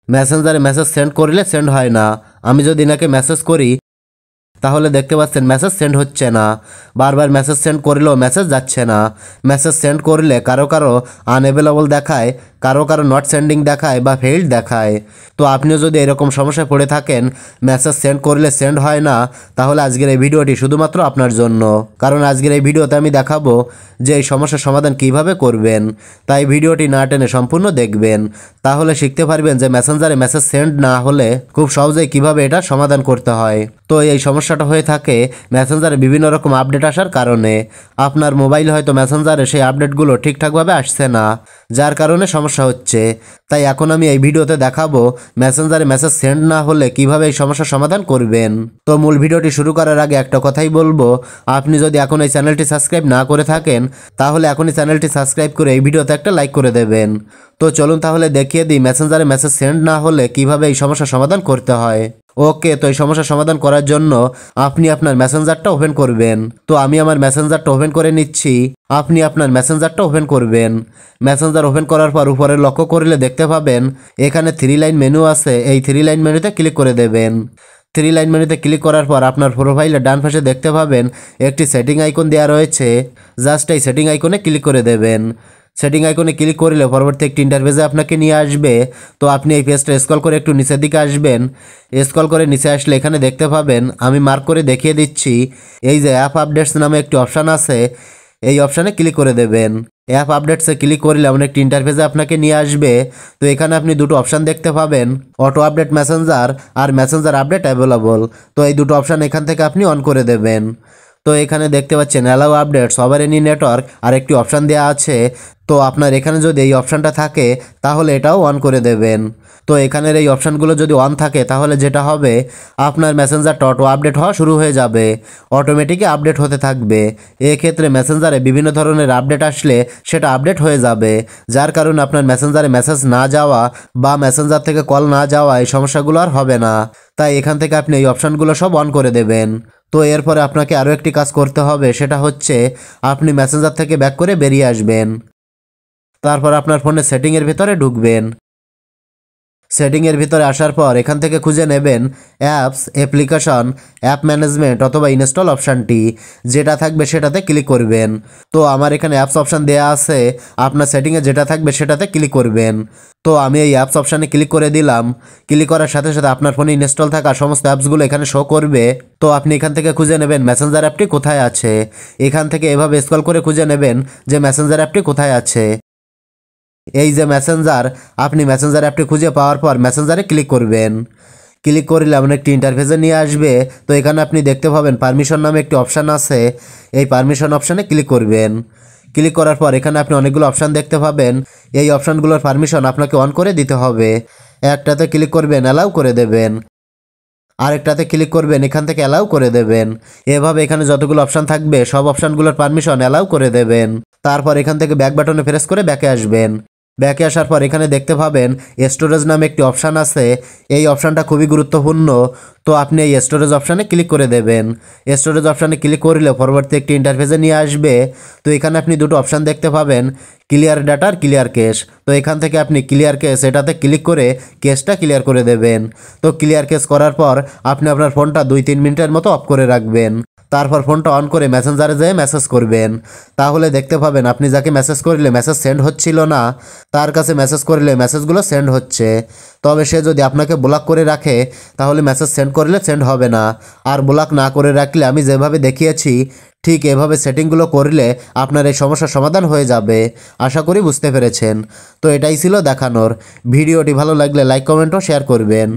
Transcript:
মেসেঞ্জারে message send করলে send হয় না। আমি যদি এনাকে মেসেজ করি তাহলে দেখতে পাচ্ছেন মেসেজ সেন্ড হচ্ছে না। বারবার মেসেজ সেন্ড করলেও মেসেজ যাচ্ছে না। মেসেজ সেন্ড করলে কারো কারো আনঅ্যাভেলেবল দেখায়, কারো কারো নট সেন্ডিং দেখায় বা ফেইল্ড দেখায়। তো আপনিও যদি এরকম সমস্যায় পড়ে থাকেন, মেসেজ সেন্ড করলে সেন্ড হয় না, তাহলে আজকের এই ভিডিওটি শুধুমাত্র আপনার জন্য। কারণ আজকের এই ভিডিওতে আমি দেখাবো যে এই সমস্যার সমাধান কিভাবে করবেন। তাই ভিডিওটি না টেনে সম্পূর্ণ দেখবেন, তাহলে শিখতে পারবেন যে মেসেঞ্জারে মেসেজ সেন্ড না হলে খুব সহজেই কিভাবে এটা সমাধান করতে হয়। তো এই সমস্যাটা হয়ে থাকে মেসেঞ্জারে বিভিন্ন রকম আপডেট আসার কারণে। আপনার মোবাইল হয়তো মেসেঞ্জারে সেই আপডেটগুলো ঠিকঠাকভাবে আসছে না, যার কারণে সমস্যা হচ্ছে। তাই এখন আমি এই ভিডিওতে দেখাবো মেসেঞ্জারে মেসেজ সেন্ড না হলে কিভাবে এই সমস্যার সমাধান করবেন। তো মূল ভিডিওটি শুরু করার আগে একটা কথাই বলবো, আপনি যদি এখন এই চ্যানেলটি সাবস্ক্রাইব না করে থাকেন তাহলে এখনই চ্যানেলটি সাবস্ক্রাইব করে এই ভিডিওতে একটা লাইক করে দেবেন। তো চলুন তাহলে দেখিয়ে দিই মেসেঞ্জারে মেসেজ সেন্ড না হলে কিভাবে এই সমস্যার সমাধান করতে হয়। ওকে, তো এই সমস্যার সমাধান করার জন্য আপনি আপনার মেসেঞ্জারটা ওপেন করবেন। তো আমি আমার মেসেঞ্জারটা ওপেন করে নিচ্ছি। আপনি আপনার মেসেঞ্জারটা ওপেন করবেন। মেসেঞ্জার ওপেন করার পর উপরে লক্ষ্য করলে দেখতে পাবেন এখানে 3 লাইন মেনু আছে। এই 3 লাইন মেনুতে ক্লিক করে দেবেন। 3 লাইন মেনুতে ক্লিক করার পর আপনার প্রোফাইলের ডান পাশে দেখতে পাবেন একটি সেটিং আইকন দেওয়া রয়েছে। জাস্ট এই সেটিং আইকনে ক্লিক করে দেবেন। সেটিং আইকনে ক্লিক করলে পরবর্তী একটি ইন্টারফেসে আপনাকে নিয়ে আসবে। তো আপনি এই পেজটা স্ক্রল করে একটু নিচের দিকে আসবেন। স্ক্রল করে নিচে আসলে এখানে দেখতে পাবেন, আমি মার্ক করে দেখিয়ে দিচ্ছি, এই যে অ্যাপ আপডেটস নামে একটি অপশান আছে, এই অপশানে ক্লিক করে দেবেন। অ্যাপ আপডেটসে ক্লিক করলে এমন একটি ইন্টারফেসে আপনাকে নিয়ে আসবে। তো এখানে আপনি দুটো অপশান দেখতে পাবেন, অটো আপডেট মেসেঞ্জার আর মেসেঞ্জার আপডেট অ্যাভেলেবল। তো এই দুটো অপশান এখান থেকে আপনি অন করে দেবেন। তো এখানে দেখতে পাচ্ছেন allow updates over any network আর একটি অপশান দেওয়া আছে। তো আপনার এখানে যদি এই অপশানটা থাকে তাহলে এটাও অন করে দেবেন। তো এখানের এই অপশানগুলো যদি অন থাকে তাহলে যেটা হবে, আপনার মেসেঞ্জারটা অটো আপডেট হওয়া শুরু হয়ে যাবে, অটোমেটিকই আপডেট হতে থাকবে। এক্ষেত্রে মেসেঞ্জারে বিভিন্ন ধরনের আপডেট আসলে সেটা আপডেট হয়ে যাবে, যার কারণে আপনার মেসেঞ্জারে মেসেজ না যাওয়া বা মেসেঞ্জার থেকে কল না যাওয়া এই সমস্যাগুলো আর হবে না। তাই এখান থেকে আপনি এই অপশানগুলো সব অন করে দেবেন। তো এরপরে আপনাকে আরও একটি কাজ করতে হবে, সেটা হচ্ছে আপনি মেসেঞ্জার থেকে ব্যাক করে বেরিয়ে আসবেন। তারপর আপনার ফোনের সেটিংয়ের ভিতরে ঢুকবেন। সেটিংয়ের ভিতরে আসার পর এখান থেকে খুঁজে নেবেন অ্যাপস, অ্যাপ্লিকেশন, অ্যাপ ম্যানেজমেন্ট অথবা ইনস্টল অপশানটি, যেটা থাকবে সেটাতে ক্লিক করবেন। তো আমার এখানে অ্যাপস অপশান দেওয়া আছে, আপনার সেটিংয়ে যেটা থাকবে সেটাতে ক্লিক করবেন। তো আমি এই অ্যাপস অপশানে ক্লিক করে দিলাম। ক্লিক করার সাথে সাথে আপনার ফোনে ইনস্টল থাকা সমস্ত অ্যাপসগুলো এখানে শো করবে। তো আপনি এখান থেকে খুঁজে নেবেন মেসেঞ্জার অ্যাপটি কোথায় আছে। এখান থেকে এভাবে স্ক্রল করে খুঁজে নেবেন যে মেসেঞ্জার অ্যাপটি কোথায় আছে। এই যে মেসেঞ্জার, আপনি মেসেঞ্জার অ্যাপটি খুঁজে পাওয়ার পর মেসেঞ্জারে ক্লিক করবেন। ক্লিক করলে এমন একটি ইন্টারফেসে নিয়ে আসবে। তো এখানে আপনি দেখতে পাবেন পারমিশন নামে একটি অপশান আছে, এই পারমিশন অপশানে ক্লিক করবেন। ক্লিক করার পর এখানে আপনি অনেকগুলো অপশান দেখতে পাবেন, এই অপশানগুলোর পারমিশন আপনাকে অন করে দিতে হবে। একটাতে ক্লিক করবেন, অ্যালাউ করে দেবেন। আরেকটাতে ক্লিক করবেন, এখান থেকে অ্যালাউ করে দেবেন। এভাবে এখানে যতগুলো অপশান থাকবে সব অপশানগুলোর পারমিশন অ্যালাউ করে দেবেন। তারপর এখান থেকে ব্যাক বাটনে প্রেস করে ব্যাকে আসবেন। ব্যাকে আসার পর এখানে দেখতে পাবেন স্টোরেজ নামে একটি অপশান আছে, এই অপশানটা খুবই গুরুত্বপূর্ণ। তো আপনি এই স্টোরেজ অপশানে ক্লিক করে দেবেন। স্টোরেজ অপশানে ক্লিক করলে পরবর্তী একটি ইন্টারফেসে নিয়ে আসবে। তো এখানে আপনি দুটো অপশান দেখতে পাবেন, ক্লিয়ার ডাটা আর ক্লিয়ার ক্যাশ। তো এখান থেকে আপনি ক্লিয়ার ক্যাশ এটাতে ক্লিক করে ক্যাশটা ক্লিয়ার করে দেবেন। তো ক্লিয়ার ক্যাশ করার পর আপনি আপনার ফোনটা 2-3 মিনিটের মতো অফ করে রাখবেন। তারপর ফোনটা অন করে মেসেঞ্জারে যেয়ে মেসেজ করবেন। তাহলে দেখতে পাবেন আপনি যাকে মেসেজ করলে মেসেজ সেন্ড হচ্ছিল না, তার কাছে মেসেজ করলে মেসেজগুলো সেন্ড হচ্ছে। তবে সে যদি আপনাকে ব্লক করে রাখে তাহলে মেসেজ সেন্ড করলে সেন্ড হবে না। আর ব্লক না করে রাখলে আমি যেভাবে দেখিয়েছি ঠিক এভাবে সেটিংগুলো করলে আপনার এই সমস্যার সমাধান হয়ে যাবে। আশা করি বুঝতে পেরেছেন। তো এটাই ছিল দেখানোর। ভিডিওটি ভালো লাগলে লাইক, কমেন্ট ও শেয়ার করবেন।